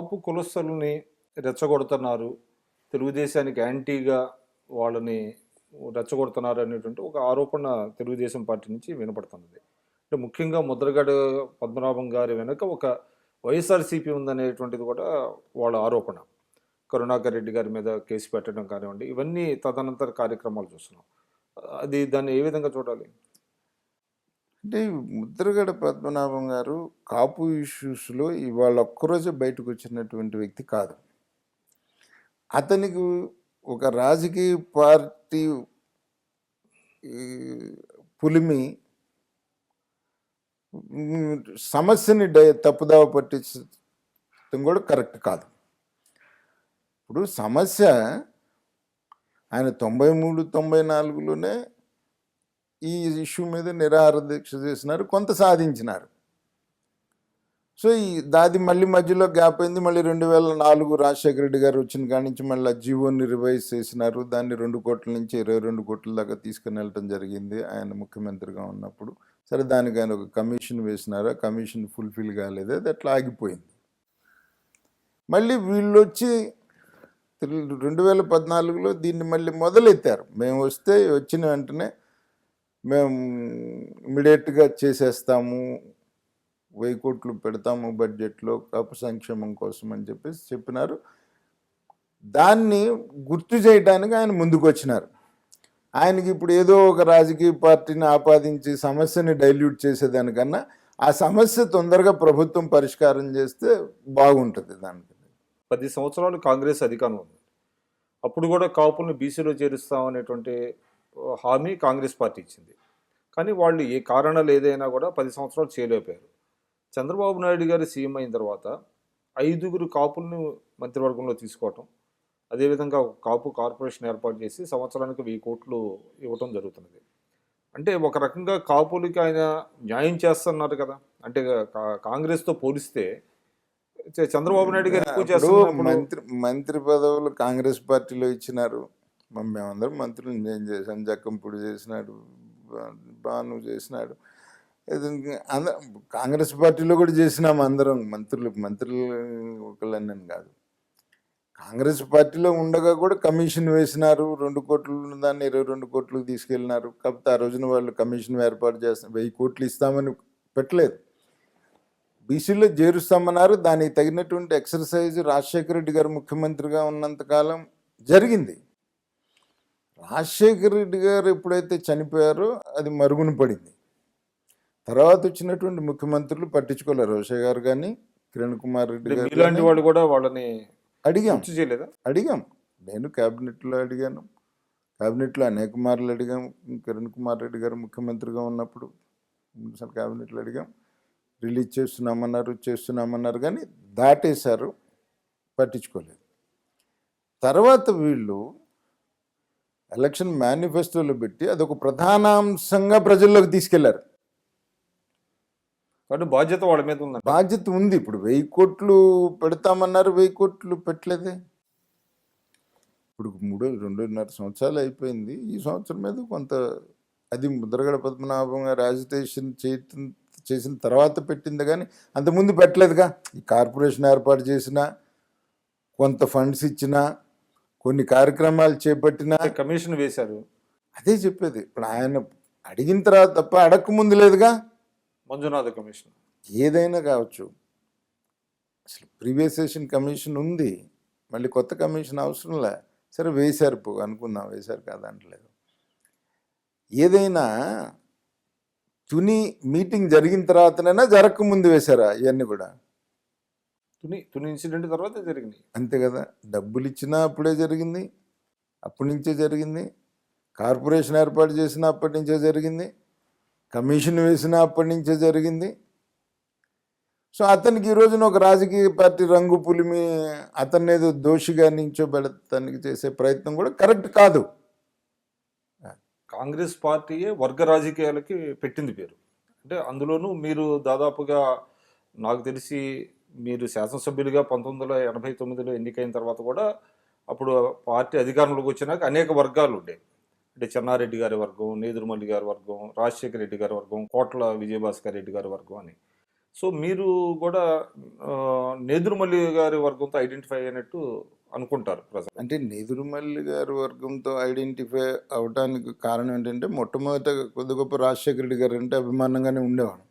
కాపు కులస్తులని రెచ్చగొడుతున్నారు, తెలుగుదేశానికి యాంటీగా వాళ్ళని రెచ్చగొడుతున్నారు అనేటువంటి ఒక ఆరోపణ తెలుగుదేశం పార్టీ నుంచి వినపడుతున్నది. అంటే ముఖ్యంగా ముద్రగడ పద్మనాభం గారి వెనుక ఒక వైఎస్ఆర్సీపీ ఉందనేటువంటిది కూడా వాళ్ళ ఆరోపణ. కరుణాకర్ రెడ్డి గారి మీద కేసు పెట్టడం కానివ్వండి, ఇవన్నీ తదనంతర కార్యక్రమాలు చూస్తున్నాం. దాన్ని ఏ విధంగా చూడాలి? అంటే ముద్రగడ పద్మనాభం గారు కాపు ఇష్యూస్లో ఇవాళ ఒక్కరోజే బయటకు వచ్చినటువంటి వ్యక్తి కాదు. అతనికి ఒక రాజకీయ పార్టీ పులిమి సమస్యని తప్పుదావ పట్టించడం కూడా కరెక్ట్ కాదు. ఇప్పుడు సమస్య ఆయన 93, 94లోనే ఈ ఇష్యూ మీద నిరాహార దీక్ష చేసినారు, కొంత సాధించినారు. సో దాది మళ్ళీ మధ్యలో గ్యాప్ అయింది. మళ్ళీ 2004 రాజశేఖర రెడ్డి గారు వచ్చిన కాడి నుంచి మళ్ళీ జీవోని రివైజ్ చేసినారు. దాన్ని 2 కోట్ల నుంచి 22 కోట్ల దాకా తీసుకుని వెళ్ళటం జరిగింది ఆయన ముఖ్యమంత్రిగా ఉన్నప్పుడు. సరే, దానికి ఆయన ఒక కమిషన్ వేసినారు. ఆ కమిషన్ ఫుల్ఫిల్ కాలేదు, అది అట్లా ఆగిపోయింది. మళ్ళీ వీళ్ళు వచ్చి 2014లో దీన్ని మళ్ళీ మొదలెత్తారు. మేము వచ్చిన వెంటనే మేము ఇమీడియట్గా చేసేస్తాము, 1000 కోట్లు పెడతాము బడ్జెట్లో కాపు సంక్షేమం కోసం అని చెప్పేసి చెప్పినారు. దాన్ని గుర్తు చేయడానికి ఆయన ముందుకు వచ్చినారు. ఆయనకి ఇప్పుడు ఏదో ఒక రాజకీయ పార్టీని ఆపాదించి సమస్యని డైల్యూట్ చేసేదానికన్నా ఆ సమస్య తొందరగా ప్రభుత్వం పరిష్కారం చేస్తే బాగుంటుంది. దానికి 10 సంవత్సరాలు కాంగ్రెస్ అధికారం ఉంది. అప్పుడు కూడా కాపులను బీసీలో చేరుస్తామనేటువంటి హామీ కాంగ్రెస్ పార్టీ ఇచ్చింది. కానీ వాళ్ళు ఏ కారణాలు ఏదైనా కూడా 10 సంవత్సరాలు చేయలేకపోయారు. చంద్రబాబు నాయుడు గారు సీఎం అయిన తర్వాత 5 కాపులను మంత్రివర్గంలో తీసుకోవటం, అదేవిధంగా కాపు కార్పొరేషన్ ఏర్పాటు చేసి సంవత్సరానికి 1000 కోట్లు ఇవ్వటం జరుగుతున్నది. అంటే ఒక రకంగా కాపులకి ఆయన న్యాయం చేస్తున్నారు కదా. అంటే కాంగ్రెస్తో పోలిస్తే చంద్రబాబు నాయుడు గారు ఎక్కువ చేస్తున్నారు. మంత్రి పదవులు కాంగ్రెస్ పార్టీలో ఇచ్చినారు. మేమందరం మంత్రులు నేను చేశాను, జక్కంపూడి చేసినాడు, బాను చేసినాడు, కాంగ్రెస్ పార్టీలో కూడా చేసినాము అందరం మంత్రులు ఒకళ్ళని కాదు. కాంగ్రెస్ పార్టీలో ఉండగా కూడా కమిషన్ వేసినారు. 2 కోట్లు దాన్ని 22 కోట్లకు తీసుకెళ్ళినారు. కాకపోతే ఆ రోజున వాళ్ళు కమిషన్ ఏర్పాటు చేస్తారు, 1000 కోట్లు ఇస్తామని పెట్టలేదు, బీసీలో చేరుస్తామన్నారు. దానికి తగినటువంటి ఎక్సర్సైజ్ రాజశేఖర రెడ్డి గారు ముఖ్యమంత్రిగా ఉన్నంతకాలం జరిగింది. రాజశేఖర రెడ్డి గారు ఎప్పుడైతే చనిపోయారో అది మరుగున పడింది. తర్వాత వచ్చినటువంటి ముఖ్యమంత్రులు పట్టించుకోలేరు. రోషయ్య గారు కానీ, కిరణ్ కుమార్ రెడ్డి గారు, ఇలాంటి వాళ్ళు కూడా వాళ్ళని అడిగాం. నేను క్యాబినెట్లో అడిగాను, క్యాబినెట్లో అనేక మార్లు అడిగాం. కిరణ్ కుమార్ రెడ్డి గారు ముఖ్యమంత్రిగా ఉన్నప్పుడు క్యాబినెట్లో అడిగాం. రిలీజ్ చేస్తున్నామన్నారు కానీ దాటేశారు, పట్టించుకోలేదు. తర్వాత వీళ్ళు ఎలక్షన్ మేనిఫెస్టోలో పెట్టి అదొక ప్రధానాంశంగా ప్రజల్లోకి తీసుకెళ్లారు. కాబట్టి బాధ్యత వాళ్ళ మీద ఉంది. బాధ్యత ఉంది. ఇప్పుడు 1000 కోట్లు పెడతామన్నారు, 1000 కోట్లు పెట్టలేదే. ఇప్పుడు 2.5 సంవత్సరాలు అయిపోయింది. ఈ సంవత్సరం మీద కొంత అది ముద్రగడ పద్మనాభం గారు యాజిటేషన్ చేసిన తర్వాత పెట్టింది కానీ అంతకుముందు పెట్టలేదుగా. ఈ కార్పొరేషన్ ఏర్పాటు చేసినా, కొంత ఫండ్స్ ఇచ్చినా, కొన్ని కార్యక్రమాలు చేపట్టినా, కమిషన్ వేశారు. అదే చెప్పేది. ఇప్పుడు ఆయన అడిగిన తర్వాత తప్ప అడగకముందు లేదుగా. మంజునాథ కమిషన్ ఏదైనా కావచ్చు. అసలు ప్రివియసైజేషన్ కమిషన్ ఉంది, మళ్ళీ కొత్త కమిషన్ అవసరంలే. సరే వేశారు, అనుకుందాం, వేశారు కాదు అంటలేదు. ఏదైనా తుని మీటింగ్ జరిగిన తర్వాతనైనా జరగకముందు వేశారా? ఇవన్నీ కూడా తుని ఇన్సిడెంట్ తర్వాత జరిగింది, అంతే కదా. డబ్బులు ఇచ్చినా అప్పుడే జరిగింది, అప్పటి నుంచే జరిగింది. కార్పొరేషన్ ఏర్పాటు చేసినా అప్పటి నుంచే జరిగింది, కమిషన్ వేసినా అప్పటి నుంచే జరిగింది. సో అతనికి ఈ రోజున ఒక రాజకీయ పార్టీ రంగు పులిమి అతన్ని ఏదో దోషిగా నించోబెడతానికి చేసే ప్రయత్నం కూడా కరెక్ట్ కాదు. కాంగ్రెస్ పార్టీయే వర్గ రాజకీయాలకి పెట్టింది పేరు. అంటే అందులోనూ మీరు దాదాపుగా నాకు తెలిసి మీరు శాసనసభ్యులుగా 1989లో ఎన్నికైన తర్వాత కూడా అప్పుడు పార్టీ అధికారంలోకి వచ్చినాక అనేక వర్గాలు ఉండేవి. అంటే చెన్నారెడ్డి గారి వర్గం, నేదురుమల్లి గారి వర్గం, రాజశేఖర రెడ్డి గారి వర్గం, కోట్ల విజయభాస్కర్ రెడ్డి గారి వర్గం అని. సో మీరు కూడా నేదురుమల్లి గారి వర్గంతో ఐడెంటిఫై అయినట్టు అనుకుంటారు ప్రజలు. అంటే నెదురుమల్లి గారి వర్గంతో ఐడెంటిఫై అవడానికి కారణం ఏంటంటే మొట్టమొదట కొద్ది గొప్ప రాజశేఖర రెడ్డి గారు అంటే అభిమానంగానే ఉండేవాడు.